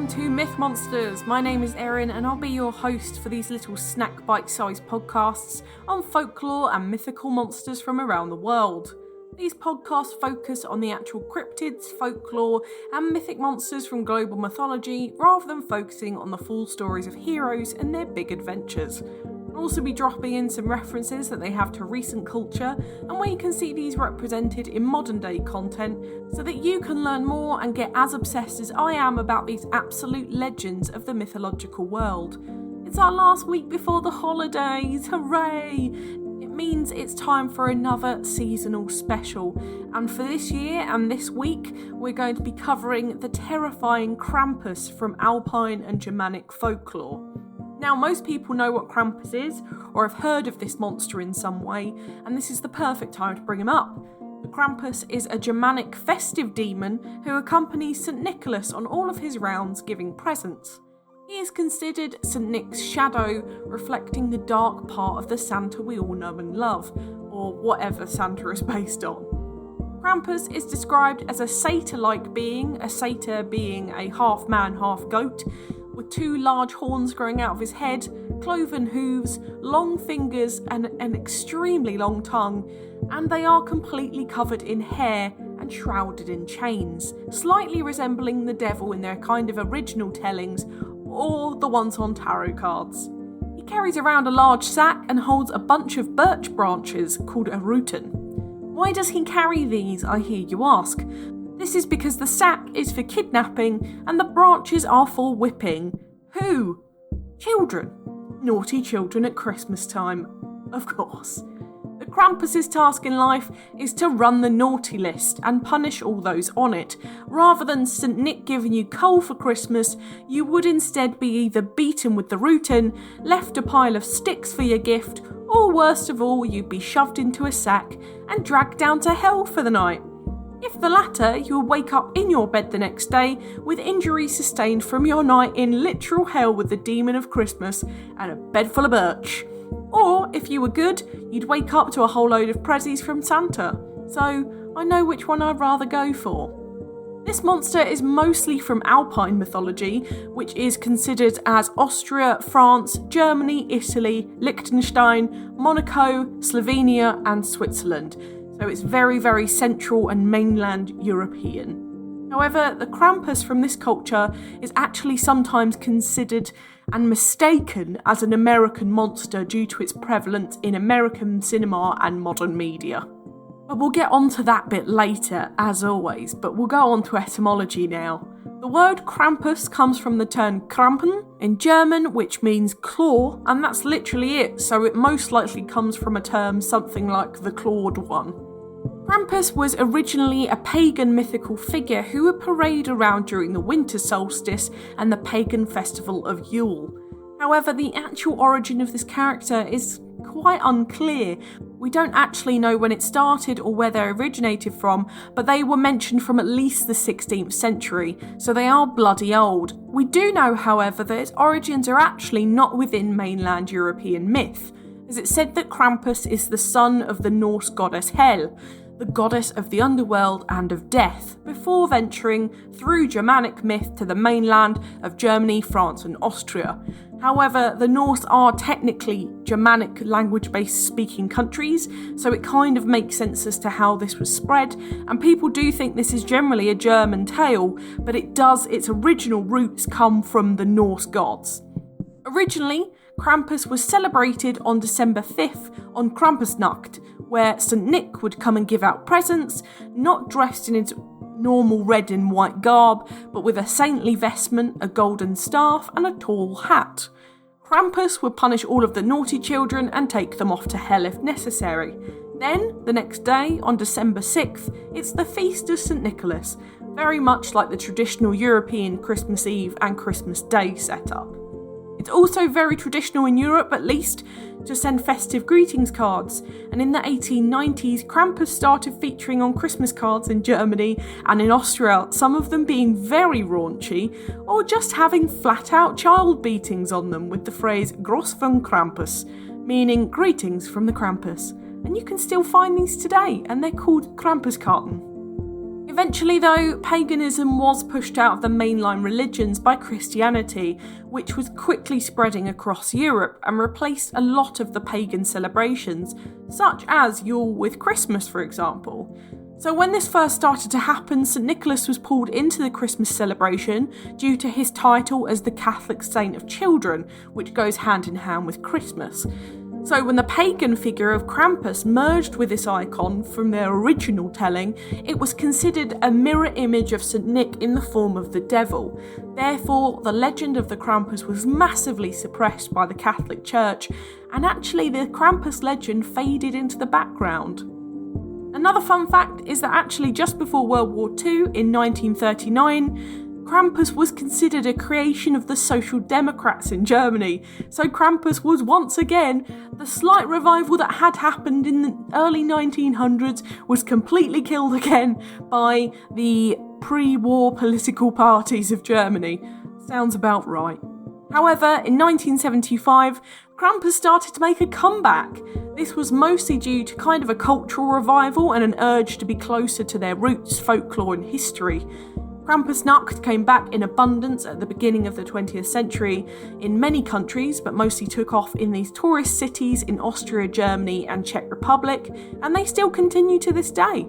welcome to Myth Monsters. My name is Erin and I'll be your host for these little snack bite-sized podcasts on folklore and mythical monsters from around the world. These podcasts focus on the actual cryptids, folklore and mythic monsters from global mythology rather than focusing on the full stories of heroes and their big adventures. I'll also be dropping in some references that they have to recent culture and where you can see these represented in modern day content so that you can learn more and get as obsessed as I am about these absolute legends of the mythological world. It's our last week before the holidays, hooray! It means it's time for another seasonal special, and for this year and this week we're going to be covering the terrifying Krampus from Alpine and Germanic folklore. Now, most people know what Krampus is, or have heard of this monster in some way, and this is the perfect time to bring him up. The Krampus is a Germanic festive demon who accompanies St. Nicholas on all of his rounds giving presents. He is considered St. Nick's shadow, reflecting the dark part of the Santa we all know and love, or whatever Santa is based on. Krampus is described as a satyr-like being, a satyr being a half man, half goat, with two large horns growing out of his head, cloven hooves, long fingers and an extremely long tongue, and they are completely covered in hair and shrouded in chains, slightly resembling the devil in their kind of original tellings or the ones on tarot cards. He carries around a large sack and holds a bunch of birch branches called a rutan. Why does he carry these, I hear you ask? This is because the sack is for kidnapping and the branches are for whipping. Who? Children. Naughty children at Christmas time. Of course. The Krampus's task in life is to run the naughty list and punish all those on it. Rather than St. Nick giving you coal for Christmas, you would instead be either beaten with the rutan, left a pile of sticks for your gift, or worst of all, you'd be shoved into a sack and dragged down to hell for the night. If the latter, you'll wake up in your bed the next day with injuries sustained from your night in literal hell with the demon of Christmas and a bed full of birch. Or, if you were good, you'd wake up to a whole load of prezzies from Santa. So, I know which one I'd rather go for. This monster is mostly from Alpine mythology, which is considered as Austria, France, Germany, Italy, Liechtenstein, Monaco, Slovenia and Switzerland. So it's very, very central and mainland European. However, the Krampus from this culture is actually sometimes considered and mistaken as an American monster due to its prevalence in American cinema and modern media. But we'll get onto that bit later, as always, but we'll go on to etymology now. The word Krampus comes from the term Krampen in German, which means claw, and that's literally it, so it most likely comes from a term something like the clawed one. Krampus was originally a pagan mythical figure who would parade around during the winter solstice and the pagan festival of Yule. However, the actual origin of this character is quite unclear. We don't actually know when it started or where they originated from, but they were mentioned from at least the 16th century, so they are bloody old. We do know, however, that its origins are actually not within mainland European myth, as it's said that Krampus is the son of the Norse goddess Hel, the goddess of the underworld and of death, before venturing through Germanic myth to the mainland of Germany, France and Austria. However, the Norse are technically Germanic language-based speaking countries, so it kind of makes sense as to how this was spread, and people do think this is generally a German tale, but its original roots come from the Norse gods. Originally, Krampus was celebrated on December 5th on Krampusnacht, where St. Nick would come and give out presents, not dressed in his normal red and white garb, but with a saintly vestment, a golden staff and a tall hat. Krampus would punish all of the naughty children and take them off to hell if necessary. Then, the next day, on December 6th, it's the Feast of St. Nicholas, very much like the traditional European Christmas Eve and Christmas Day setup. It's also very traditional in Europe, at least, to send festive greetings cards, and in the 1890s Krampus started featuring on Christmas cards in Germany and in Austria, some of them being very raunchy, or just having flat-out child beatings on them with the phrase Groß von Krampus, meaning greetings from the Krampus. And you can still find these today, and they're called Krampuskarten. Eventually though, paganism was pushed out of the mainline religions by Christianity, which was quickly spreading across Europe and replaced a lot of the pagan celebrations, such as Yule with Christmas for example. So when this first started to happen, St Nicholas was pulled into the Christmas celebration due to his title as the Catholic Saint of Children, which goes hand in hand with Christmas. So when the pagan figure of Krampus merged with this icon from their original telling, it was considered a mirror image of St Nick in the form of the devil. Therefore, the legend of the Krampus was massively suppressed by the Catholic Church, and actually the Krampus legend faded into the background. Another fun fact is that actually just before World War II, in 1939, Krampus was considered a creation of the Social Democrats in Germany, so Krampus was once again the slight revival that had happened in the early 1900s was completely killed again by the pre-war political parties of Germany. Sounds about right. However, in 1975, Krampus started to make a comeback. This was mostly due to kind of a cultural revival and an urge to be closer to their roots, folklore and history. Krampusnacht came back in abundance at the beginning of the 20th century in many countries, but mostly took off in these tourist cities in Austria, Germany and Czech Republic, and they still continue to this day.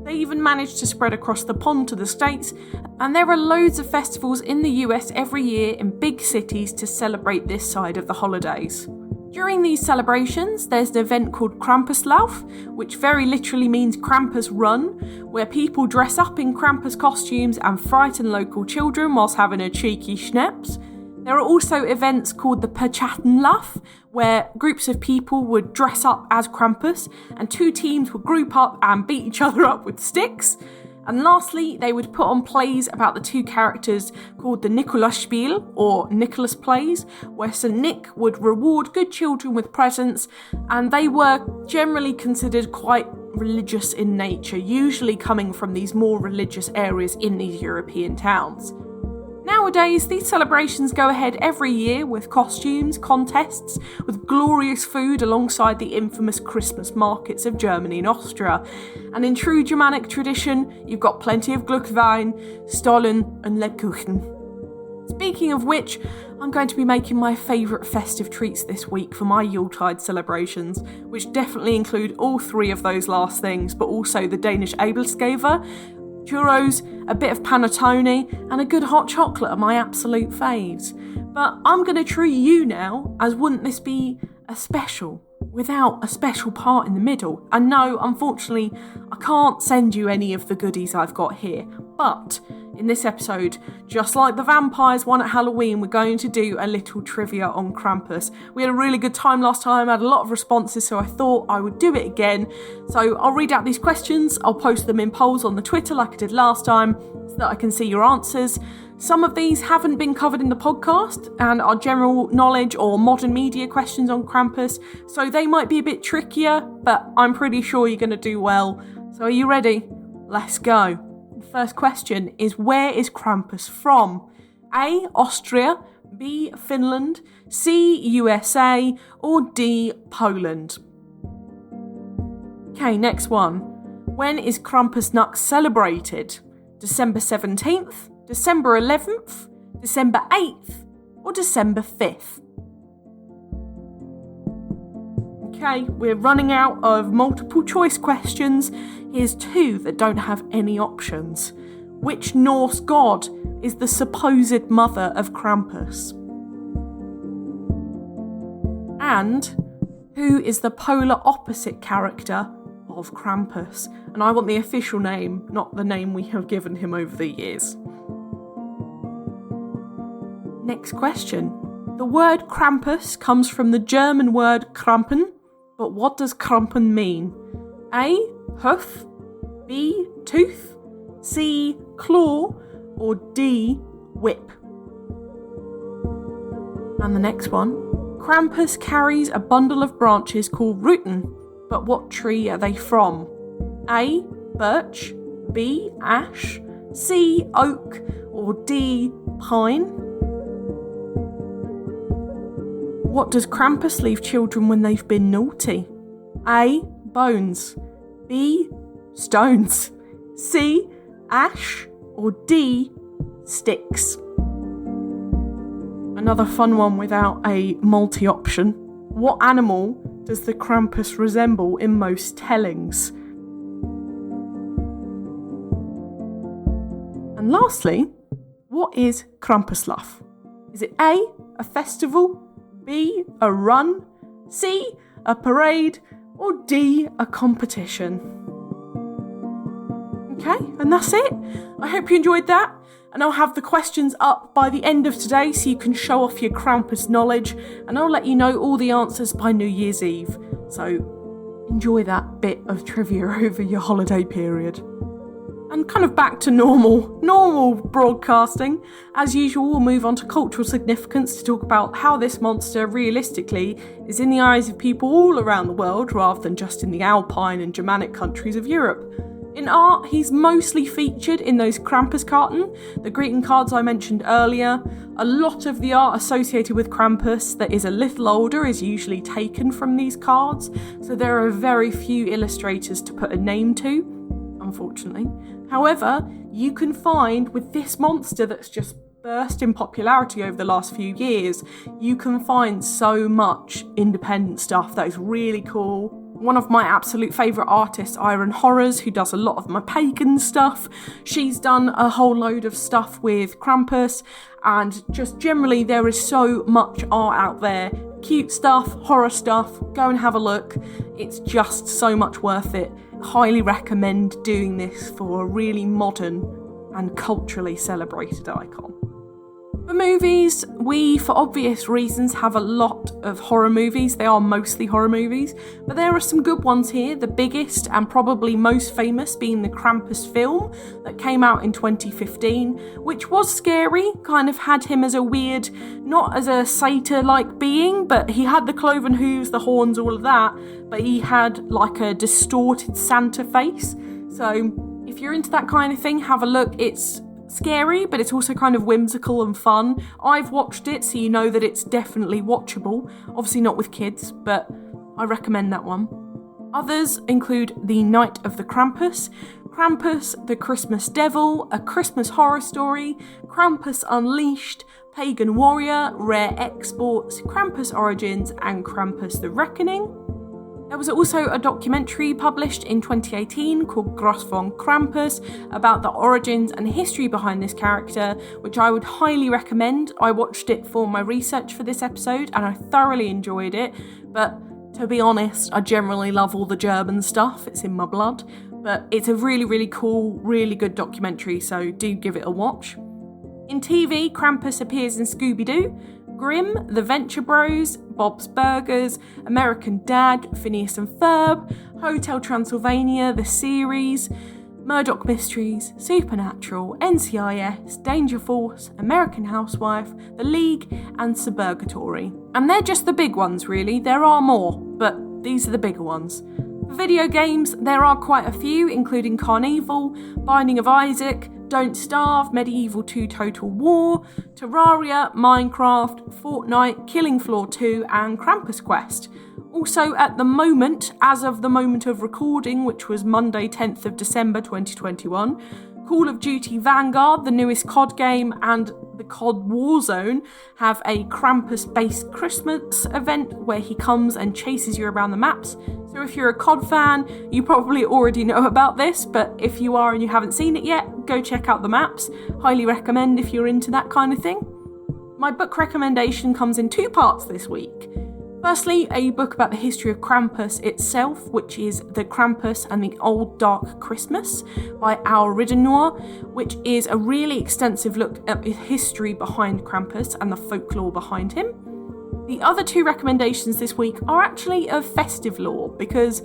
They even managed to spread across the pond to the States, and there are loads of festivals in the US every year in big cities to celebrate this side of the holidays. During these celebrations, there's an event called Krampuslauf, which very literally means Krampus Run, where people dress up in Krampus costumes and frighten local children whilst having a cheeky schnaps. There are also events called the Perchattenlauf, where groups of people would dress up as Krampus and two teams would group up and beat each other up with sticks. And lastly, they would put on plays about the two characters called the Nikolausspiel, or Nicholas plays, where St Nick would reward good children with presents, and they were generally considered quite religious in nature, usually coming from these more religious areas in these European towns. Nowadays, these celebrations go ahead every year with costumes, contests, with glorious food alongside the infamous Christmas markets of Germany and Austria. And in true Germanic tradition, you've got plenty of Glühwein, Stollen and Lebkuchen. Speaking of which, I'm going to be making my favourite festive treats this week for my Yuletide celebrations, which definitely include all three of those last things, but also the Danish Abelskaver, churros, a bit of panettone, and a good hot chocolate are my absolute faves. But I'm going to treat you now, as wouldn't this be a special without a special part in the middle? And no, unfortunately, I can't send you any of the goodies I've got here. But in this episode, just like the vampires one at Halloween, we're going to do a little trivia on Krampus. We had a really good time last time, I had a lot of responses, so I thought I would do it again. So I'll read out these questions, I'll post them in polls on the Twitter like I did last time, so that I can see your answers. Some of these haven't been covered in the podcast and are general knowledge or modern media questions on Krampus, so they might be a bit trickier, but I'm pretty sure you're going to do well. So are you ready? Let's go. First question is, where is Krampus from? A. Austria, B. Finland, C. USA, or D. Poland? Okay, next one. When is Krampusnacht celebrated? December 17th, December 11th, December 8th, or December 5th? Okay, we're running out of multiple choice questions. Here's two that don't have any options. Which Norse god is the supposed mother of Krampus? And who is the polar opposite character of Krampus? And I want the official name, not the name we have given him over the years. Next question. The word Krampus comes from the German word Krampen, but what does Krampen mean? A. Hoof, B. Tooth, C. Claw, or D. Whip? And the next one. Krampus carries a bundle of branches called Ruten, but what tree are they from? A. Birch, B. Ash, C. Oak, or D. Pine? What does Krampus leave children when they've been naughty? A. Bones, B. Stones, C. ash, or D, sticks? Another fun one without a multi-option. What animal does the Krampus resemble in most tellings? And lastly, what is Krampusnacht? Is it A, a festival, B, a run, C, a parade, or D, a competition? Okay, and that's it. I hope you enjoyed that. And I'll have the questions up by the end of today so you can show off your Krampus knowledge, and I'll let you know all the answers by New Year's Eve. So enjoy that bit of trivia over your holiday period. And kind of back to normal broadcasting. As usual, we'll move on to cultural significance to talk about how this monster realistically is in the eyes of people all around the world rather than just in the Alpine and Germanic countries of Europe. In art, he's mostly featured in those Krampus carton, the greeting cards I mentioned earlier. A lot of the art associated with Krampus that is a little older is usually taken from these cards, so there are very few illustrators to put a name to, unfortunately. However, you can find with this monster that's just burst in popularity over the last few years, you can find so much independent stuff that is really cool. One of my absolute favourite artists, Iron Horrors, who does a lot of my pagan stuff, she's done a whole load of stuff with Krampus, and just generally there is so much art out there. Cute stuff, horror stuff, go and have a look. It's just so much worth it. Highly recommend doing this for a really modern and culturally celebrated icon. For movies, we, for obvious reasons, have a lot of horror movies. They are mostly horror movies, but there are some good ones here. The biggest and probably most famous being the Krampus film that came out in 2015, which was scary, kind of had him as a weird, not as a satyr-like being, but he had the cloven hooves, the horns, all of that, but he had like a distorted Santa face. So if you're into that kind of thing, have a look. It's scary, but it's also kind of whimsical and fun. I've watched it, so you know that it's definitely watchable. Obviously not with kids, but I recommend that one. Others include The Night of the Krampus, Krampus the Christmas Devil, A Christmas Horror Story, Krampus Unleashed, Pagan Warrior, Rare Exports, Krampus Origins, and Krampus the Reckoning. There was also a documentary published in 2018 called Gross von Krampus about the origins and history behind this character, which I would highly recommend. I watched it for my research for this episode and I thoroughly enjoyed it, but to be honest, I generally love all the German stuff, it's in my blood, but it's a really, really cool, really good documentary, so do give it a watch. In TV, Krampus appears in Scooby-Doo, Grimm, The Venture Bros, Bob's Burgers, American Dad, Phineas and Ferb, Hotel Transylvania, the series, Murdoch Mysteries, Supernatural, NCIS, Danger Force, American Housewife, The League, and Suburgatory. And they're just the big ones, really. There are more, but these are the bigger ones. For video games, there are quite a few, including Carnival, Binding of Isaac, Don't Starve, Medieval 2 Total War, Terraria, Minecraft, Fortnite, Killing Floor 2, and Krampus Quest. Also, at the moment, as of the moment of recording, which was Monday 10th of December 2021, Call of Duty Vanguard, the newest COD game, and the COD Warzone have a Krampus-based Christmas event where he comes and chases you around the maps. So if you're a COD fan, you probably already know about this, but if you are and you haven't seen it yet, go check out the maps. Highly recommend if you're into that kind of thing. My book recommendation comes in two parts this week. Firstly, a book about the history of Krampus itself, which is The Krampus and the Old Dark Christmas by Al Ridenour, which is a really extensive look at the history behind Krampus and the folklore behind him. The other two recommendations this week are actually of festive lore, because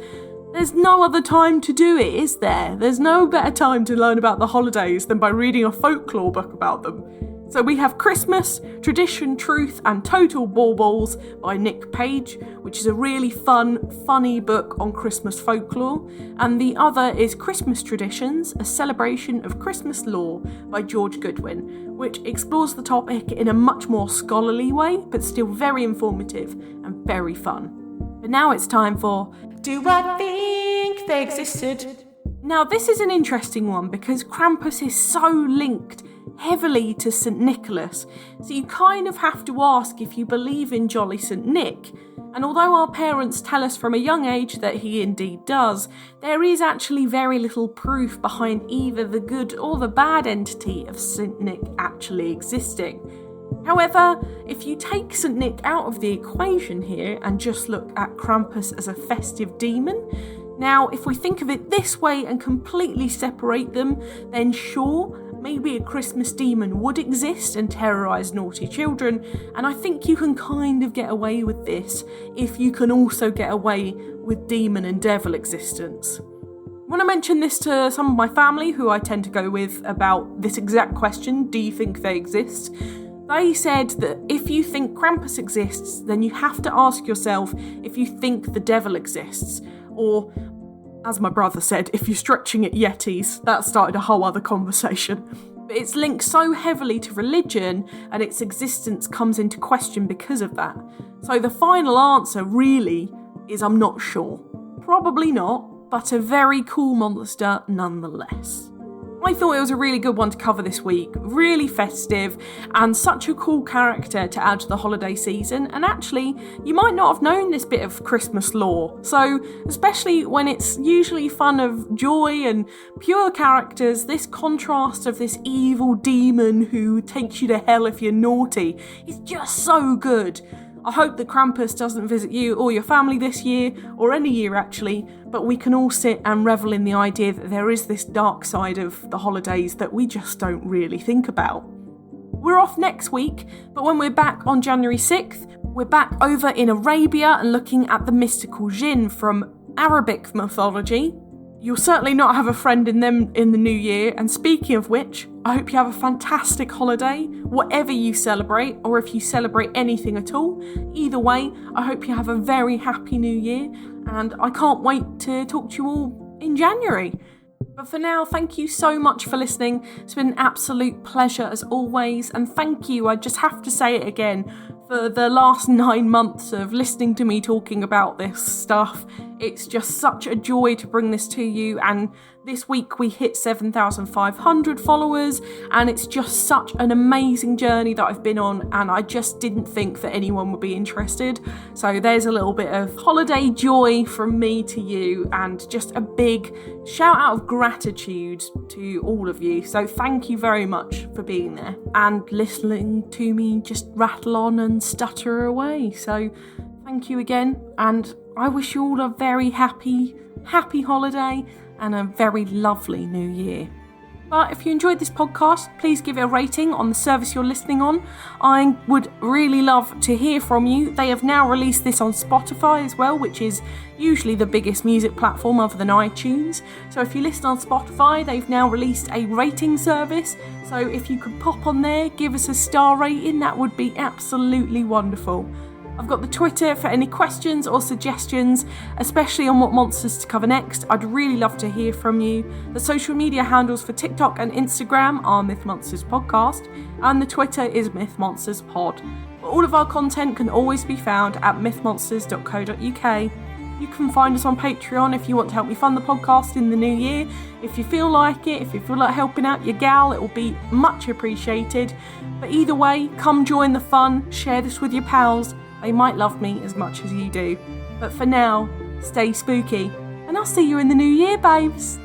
there's no other time to do it, is there? There's no better time to learn about the holidays than by reading a folklore book about them. So we have Christmas, Tradition, Truth and Total Baubles by Nick Page, which is a really funny book on Christmas folklore. And the other is Christmas Traditions, a celebration of Christmas lore by George Goodwin, which explores the topic in a much more scholarly way, but still very informative and very fun. But now it's time for Do I Think They Existed? Now, this is an interesting one because Krampus is so linked heavily to St. Nicholas, so you kind of have to ask if you believe in Jolly St. Nick. And although our parents tell us from a young age that he indeed does, there is actually very little proof behind either the good or the bad entity of St. Nick actually existing. However, if you take St. Nick out of the equation here and just look at Krampus as a festive demon, now if we think of it this way and completely separate them, then sure, maybe a Christmas demon would exist and terrorise naughty children, and I think you can kind of get away with this if you can also get away with demon and devil existence. When I mentioned this to some of my family, who I tend to go with about this exact question, do you think they exist? They said that if you think Krampus exists, then you have to ask yourself if you think the devil exists, or as my brother said, if you're stretching at Yetis. That started a whole other conversation. But it's linked so heavily to religion and its existence comes into question because of that. So the final answer really is I'm not sure. Probably not, but a very cool monster nonetheless. I thought it was a really good one to cover this week, really festive and such a cool character to add to the holiday season, and actually you might not have known this bit of Christmas lore, so especially when it's usually fun of joy and pure characters, this contrast of this evil demon who takes you to hell if you're naughty is just so good. I hope that Krampus doesn't visit you or your family this year, or any year actually, but we can all sit and revel in the idea that there is this dark side of the holidays that we just don't really think about. We're off next week, but when we're back on January 6th, we're back over in Arabia and looking at the mystical jinn from Arabic mythology. You'll certainly not have a friend in them in the new year, and speaking of which, I hope you have a fantastic holiday, whatever you celebrate, or if you celebrate anything at all. Either way, I hope you have a very happy new year, and I can't wait to talk to you all in January. But for now, thank you so much for listening. It's been an absolute pleasure as always, and thank you, I just have to say it again, for the last 9 months of listening to me talking about this stuff. It's just such a joy to bring this to you, and this week we hit 7,500 followers, and it's just such an amazing journey that I've been on, and I just didn't think that anyone would be interested. So there's a little bit of holiday joy from me to you, and just a big shout out of gratitude to all of you. So thank you very much for being there and listening to me just rattle on and stutter away. So thank you again, and I wish you all a very happy holiday and a very lovely new year. But if you enjoyed this podcast, please give it a rating on the service you're listening on. I would really love to hear from you. They have now released this on Spotify as well, which is usually the biggest music platform other than iTunes. So if you listen on Spotify, they've now released a rating service. So if you could pop on there, give us a star rating, that would be absolutely wonderful. I've got the Twitter for any questions or suggestions, especially on what monsters to cover next. I'd really love to hear from you. The social media handles for TikTok and Instagram are Myth Monsters Podcast, and the Twitter is Myth Monsters Pod. All of our content can always be found at mythmonsters.co.uk. You can find us on Patreon if you want to help me fund the podcast in the new year. If you feel like it, if you feel like helping out your gal, it will be much appreciated. But either way, come join the fun, share this with your pals. They might love me as much as you do. But for now, stay spooky, and I'll see you in the new year, babes.